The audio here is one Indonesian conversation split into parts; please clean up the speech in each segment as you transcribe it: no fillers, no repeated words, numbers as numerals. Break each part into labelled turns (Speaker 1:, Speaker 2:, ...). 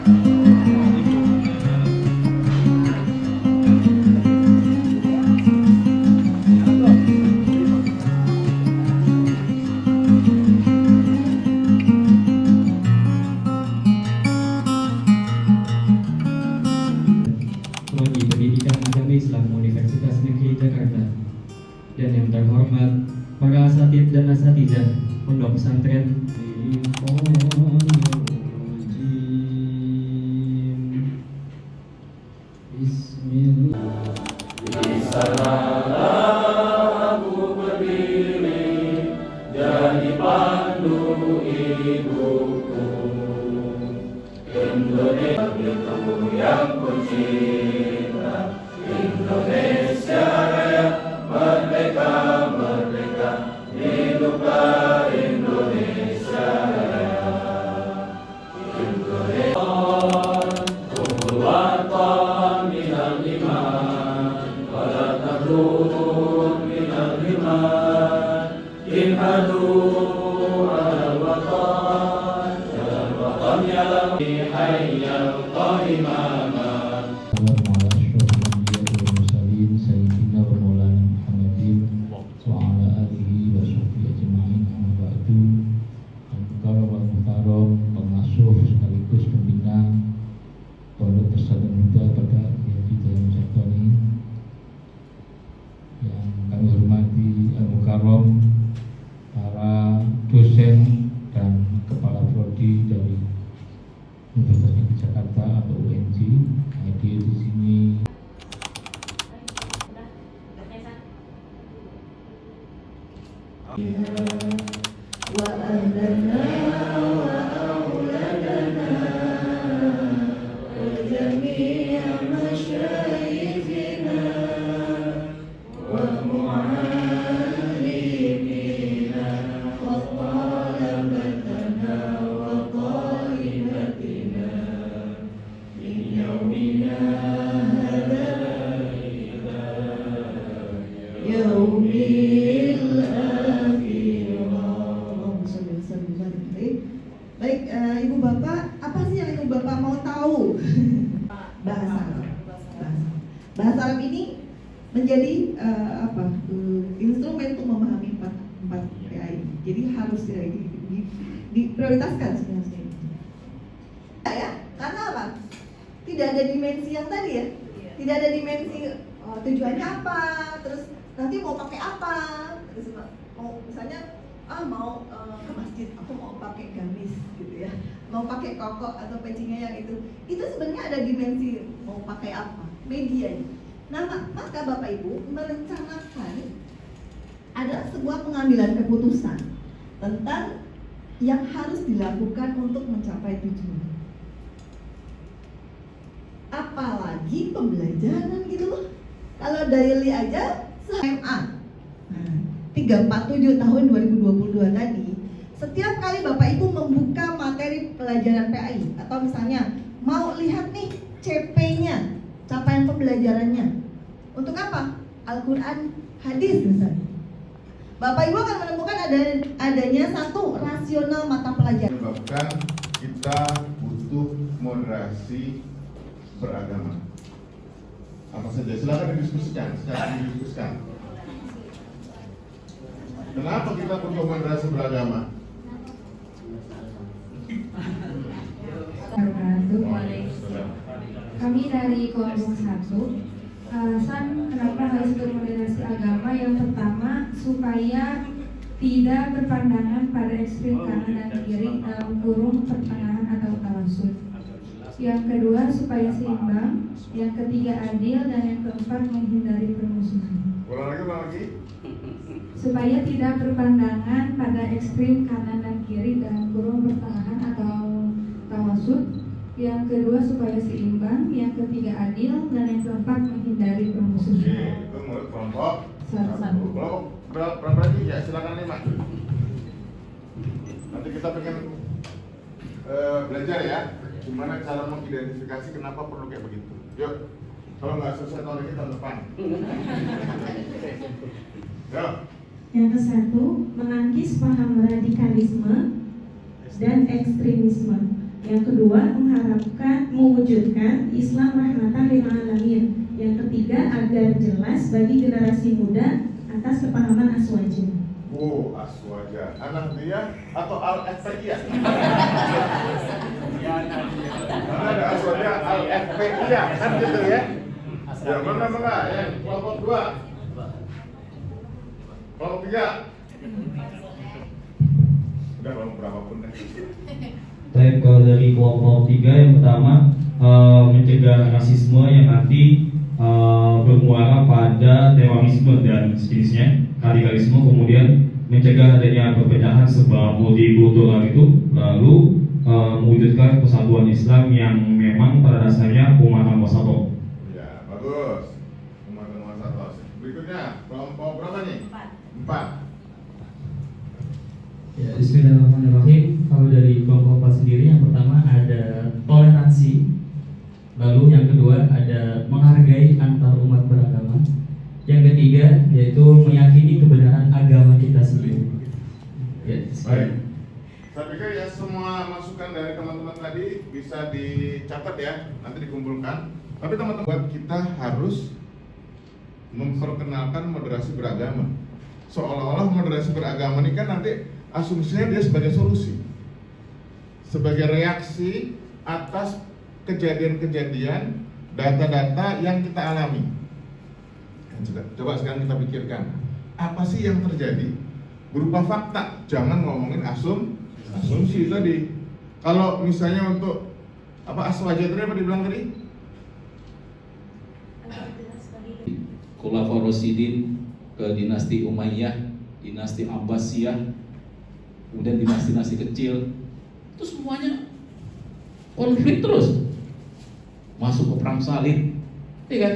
Speaker 1: Prodi Pendidikan Agama Islam Universitas Negeri Jakarta, dan yang terhormat para asatidz dan asatidzah Pondok Pesantren Bismillah.
Speaker 2: Di sanalah aku berdiri, jadi pandu hidupku. Indonesia itu yang kucinta, Indonesia Raya, merdeka, merdeka, hiduplah Indonesia Raya. Indonesia, Watan minal iman, wala takrun minal iman, inhadu ala watan, ya watan ya lam hayyal qaimama.
Speaker 1: Pengasuh sekaligus pembina Pondok Pesantren Muda pada Kiai Jalan Sabtoni, yang kami hormati Al-Mukarram, para dosen dan kepala prodi dari Universitas Negeri Jakarta atau UNJ hadir di sini.
Speaker 3: Wa ahlana wa auladana wa jami'a masyayikhina wa mu'allimina wa talabatana wa talibatina min yawmina hadha ila yaumil akhirah. Baik, Ibu Bapak, apa sih yang Ibu Bapak mau tahu? Bahasa Arab. Bahasa Arab ini menjadi instrumen untuk memahami empat PAI. Jadi harus diprioritaskan sebenarnya. Ya, karena apa? Tidak ada dimensi yang tadi ya. Tidak ada dimensi tujuannya apa, terus nanti mau pakai apa, terus mau misalnya mau ke masjid, aku mau pakai gamis gitu ya, mau pakai koko atau pecinya yang itu sebenarnya ada dimensi mau pakai apa, medianya. Nah, maka Bapak Ibu merencanakan ada sebuah pengambilan keputusan tentang yang harus dilakukan untuk mencapai tujuan. Apalagi pembelajaran gitu loh. Kalau daily aja SMA 347 tahun 2022 tadi, setiap kali Bapak Ibu membuka materi pelajaran PAI atau misalnya mau lihat nih CP-nya, capaian pembelajarannya, untuk apa? Al-Quran, hadis misalnya, Bapak Ibu akan menemukan adanya satu rasional mata pelajaran.
Speaker 4: Menyebabkan kita butuh moderasi beragama. Apa saja? Silakan didiskusikan. Kenapa kita butuh moderasi beragama?
Speaker 5: Kami dari kelompok 1, alasan kenapa harus bermoderasi agama yang pertama supaya tidak berpandangan pada ekstrim kanan dan kiri dalam kurung pertengahan atau tawasud. Yang kedua supaya seimbang, yang ketiga adil, dan yang keempat menghindari permusuhan.
Speaker 4: Ulang lagi.
Speaker 5: Supaya tidak berpandangan pada ekstrim kanan dan kiri dalam kurung pertengahan atau tawasud. Yang kedua supaya seimbang, yang ketiga adil, dan yang keempat menghindari permusuhan.
Speaker 4: Itu menurut kelompok 1.
Speaker 5: Satu.
Speaker 4: Kelompok berapa lagi ya? Silakan 5. Nanti kita pengen belajar ya, gimana cara mengidentifikasi kenapa perlu kayak begitu. Yuk, kalau nggak selesai tahun ini tahun depan. Yuk.
Speaker 6: Yang ke-1, menangkis paham radikalisme dan ekstremisme.
Speaker 5: Yang kedua, mewujudkan Islam rahmatan lil alamin. Yang ketiga, agar jelas bagi generasi muda atas kepahaman Aswaja.
Speaker 4: Oh, Aswaja. Anak dia atau Al-FPIA? Karena ada Aswaja Al-FPIA, kan gitu ya? Ya, mana? Ya, kelompok 2. Kelompok 3. Udah kelompok berapapun deh.
Speaker 6: Baik, kalau dari kelompok 3 yang pertama mencegah rasisme yang nanti bermuara pada terorisme dan sejenisnya, radikalisme, kemudian mencegah adanya perbedaan sebab multikultural itu, lalu mewujudkan persatuan Islam yang memang pada dasarnya umatan wasato.
Speaker 4: Ya, bagus. Umatan wasato. Berikutnya, kelompok berapa nih? 4.
Speaker 7: Ya, bismillahirrahmanirrahim. Kalau dari kelompok 4 sendiri, yang pertama ada toleransi, lalu yang kedua ada menghargai antar umat beragama, yang ketiga yaitu meyakini kebenaran agama kita sendiri. Ya,
Speaker 4: Baik. Saya pikir ya semua masukan dari teman-teman tadi bisa dicatat ya, nanti dikumpulkan. Tapi teman-teman, kita harus memperkenalkan moderasi beragama. Seolah-olah moderasi beragama ini kan nanti asumsinya dia sebagai solusi, sebagai reaksi atas kejadian-kejadian, data-data yang kita alami. Coba sekarang kita pikirkan, apa sih yang terjadi berupa fakta, jangan ngomongin asumsi tadi. Kalau misalnya untuk apa Aswaja tadi apa dibilang tadi?
Speaker 8: Khulafaur Rasyidin ke dinasti Umayyah, dinasti Abbasiyah, kemudian dinasti-dinasti kecil, itu semuanya konflik terus, masuk ke perang salib, ya kan?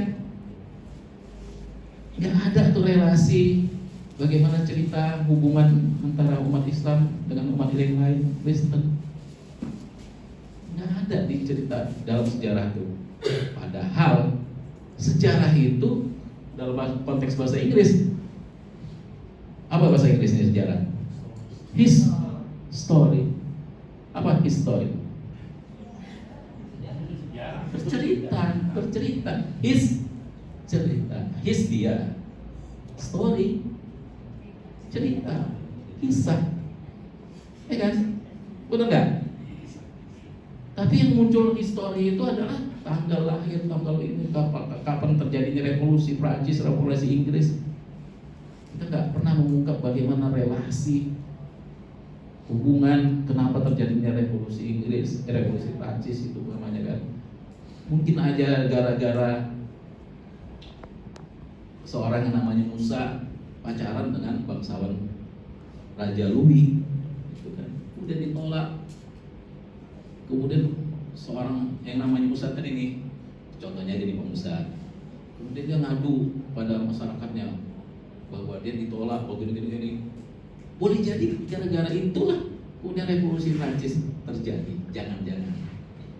Speaker 8: Nggak ada tuh relasi bagaimana cerita hubungan antara umat Islam dengan umat yang lain, Kristen. Nggak ada di cerita dalam sejarah itu. Padahal sejarah itu dalam konteks bahasa Inggris, apa bahasa Inggrisnya sejarah? His story. Apa history? Bercerita. His cerita. His dia. Story. Cerita. Kisah. Ya kan? Benar nggak? Tapi yang muncul history itu adalah tanggal lahir, tanggal ini, kapan terjadinya revolusi Prancis, revolusi Inggris. Kita nggak pernah mengungkap bagaimana relasi hubungan kenapa terjadinya revolusi Inggris, revolusi Prancis itu namanya kan. Mungkin aja gara-gara seorang yang namanya Musa pacaran dengan bangsawan Raja Louis, gitu kan. Kemudian ditolak. Kemudian seorang yang namanya Musa tadi nih, contohnya jadi pengusaha. Kemudian dia ngadu pada masyarakatnya bahwa dia ditolak, bahwa gini. Boleh jadi gara-gara itulah kemudian revolusi Prancis terjadi. Jangan-jangan.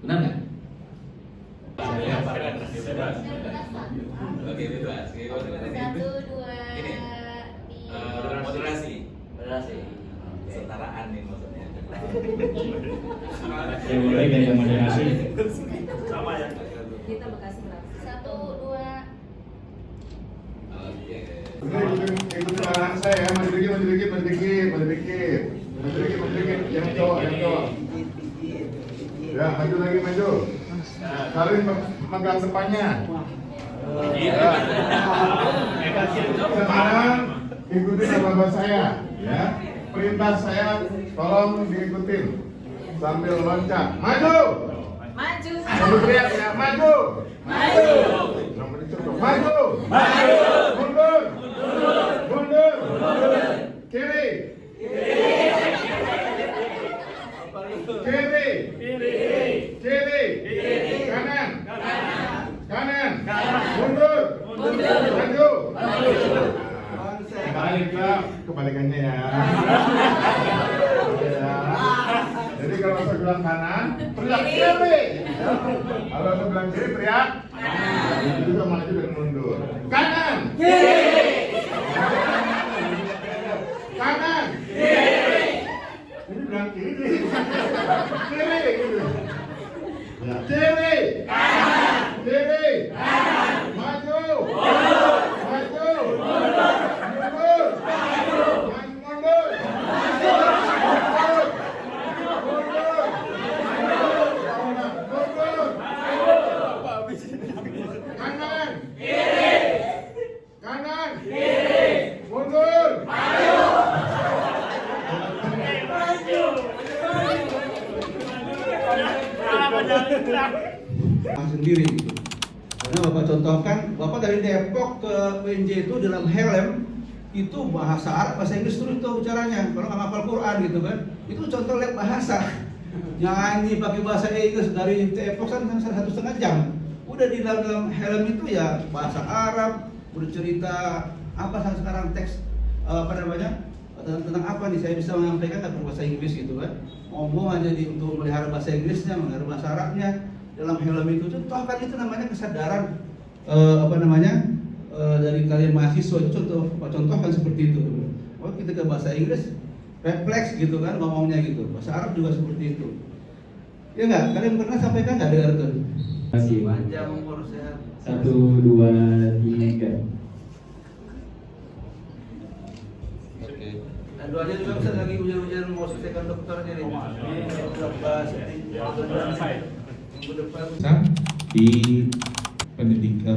Speaker 8: Benar nggak?
Speaker 9: Oke, bebas. 1, 2,
Speaker 8: Ini, moderasi. Kesetaraan nih maksudnya.
Speaker 7: yang baik dan yang moderasi.
Speaker 9: Sama ya.
Speaker 5: Kita Bekasi berapa?
Speaker 9: 1, 2.
Speaker 4: Ikutin arahan saya ya, maju dikit. Yang cowok. Ya, maju lagi. Saling megang depannya. Ya. Sekarang ikutin apa saya, ya. Perintah saya tolong diikutin sambil loncat. Maju. Sambil teriak ya, maju. Maju. Mundur. Kiri. Kanan. Mundur. Maju. Baliklah kebalikannya ya. Jadi kalau saya bilang kanan, teriak kiri. Kalau saya bilang kiri, teriak. Itu juga maju dan mundur. Kanan. Kanan. Ini bilang kiri. Kiri gitu. Kiri. Kiri. Maju. Maju. Mundur. Mundur. Kanan. Kiri. Kanan. Kiri. Mundur.
Speaker 10: Sendiri gitu. Karena Bapak contohkan, Bapak dari Depok ke UNJ itu dalam helm itu bahasa Arab, bahasa Inggris terus tuh bicaranya. Kalau nggak hafal Quran gitu kan, itu contoh lihat bahasa. Nyanyi pakai bahasa Inggris dari Depok kan 1,5 jam. Udah di dalam helm itu ya bahasa Arab, udah cerita apa sekarang teks tentang apa nih, saya bisa menyampaikan tapi bahasa Inggris gitu kan. Ngomong aja untuk melihara bahasa Inggrisnya, melihara bahasa Arabnya dalam helm itu. Contohkan itu namanya kesadaran dari kalian mahasiswa itu contohkan seperti itu. Oh, kita ke bahasa Inggris refleks gitu kan ngomongnya gitu. Bahasa Arab juga seperti itu. Ya nggak? Kalian pernah sampaikan nggak dengar tuh?
Speaker 7: Masih.
Speaker 10: Panjang umur sehat.
Speaker 7: 1, 2, 3.
Speaker 10: Dan doanya juga bisa lagi ujian-ujian mau selesaikan dokternya nih. Minggu depan.
Speaker 1: Di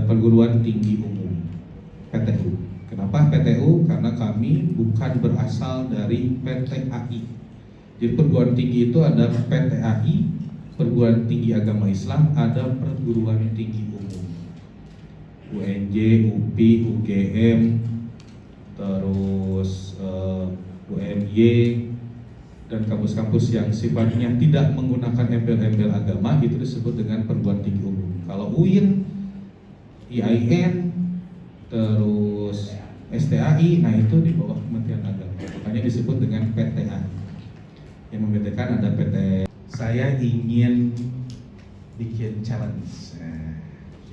Speaker 1: perguruan tinggi umum PTU. Kenapa PTU? Karena kami bukan berasal dari PTAI. Jadi perguruan tinggi itu ada PTAI, perguruan tinggi agama Islam, ada perguruan tinggi umum. UNJ, UPI, UGM, terus UMY, dan kampus-kampus yang sifatnya tidak menggunakan embel-embel agama itu disebut dengan perguruan tinggi umum. Kalau UIN, IAIN, terus STAI, nah itu di bawah Kementerian Agama. Makanya disebut dengan PTAI. Yang membedakan ada PT. Saya ingin bikin challenge,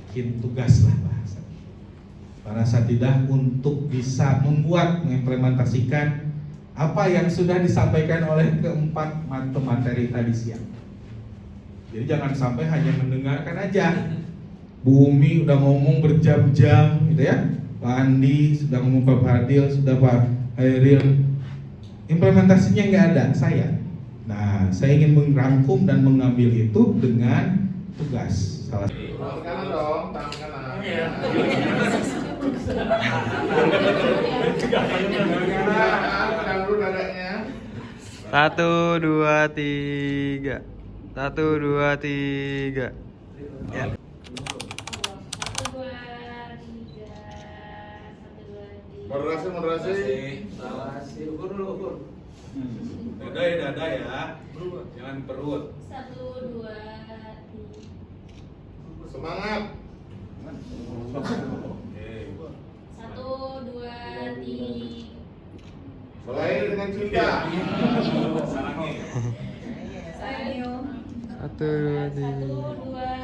Speaker 1: bikin tugas lah bahasa. Para satidah untuk bisa membuat, mengimplementasikan apa yang sudah disampaikan oleh keempat materi tadi siang. Jadi jangan sampai hanya mendengarkan aja. Bumi udah ngomong berjam-jam gitu ya. Pak Andi sudah ngomong, Pak Fadil, sudah Pak Hairil. Implementasinya nggak ada, saya. Nah, saya ingin merangkum dan mengambil itu dengan tugas. Salah satu.
Speaker 4: Tangan kanan dong, tangan kanan. Pegang dulu dadanya.
Speaker 11: 1, 2, 3. 1, 2, 3. Ya.
Speaker 9: 1, 2, 3. 1, 2, 3.
Speaker 4: Moderasi, moderasi.
Speaker 10: Ukur dulu, ukur.
Speaker 4: Dada ya, dada ya. Jangan perut.
Speaker 9: 1, 2, 3.
Speaker 4: Semangat.
Speaker 9: 1, 2, 3.
Speaker 4: Mulai dengan cinta.
Speaker 11: 1, 2, 3.
Speaker 9: 1, 2,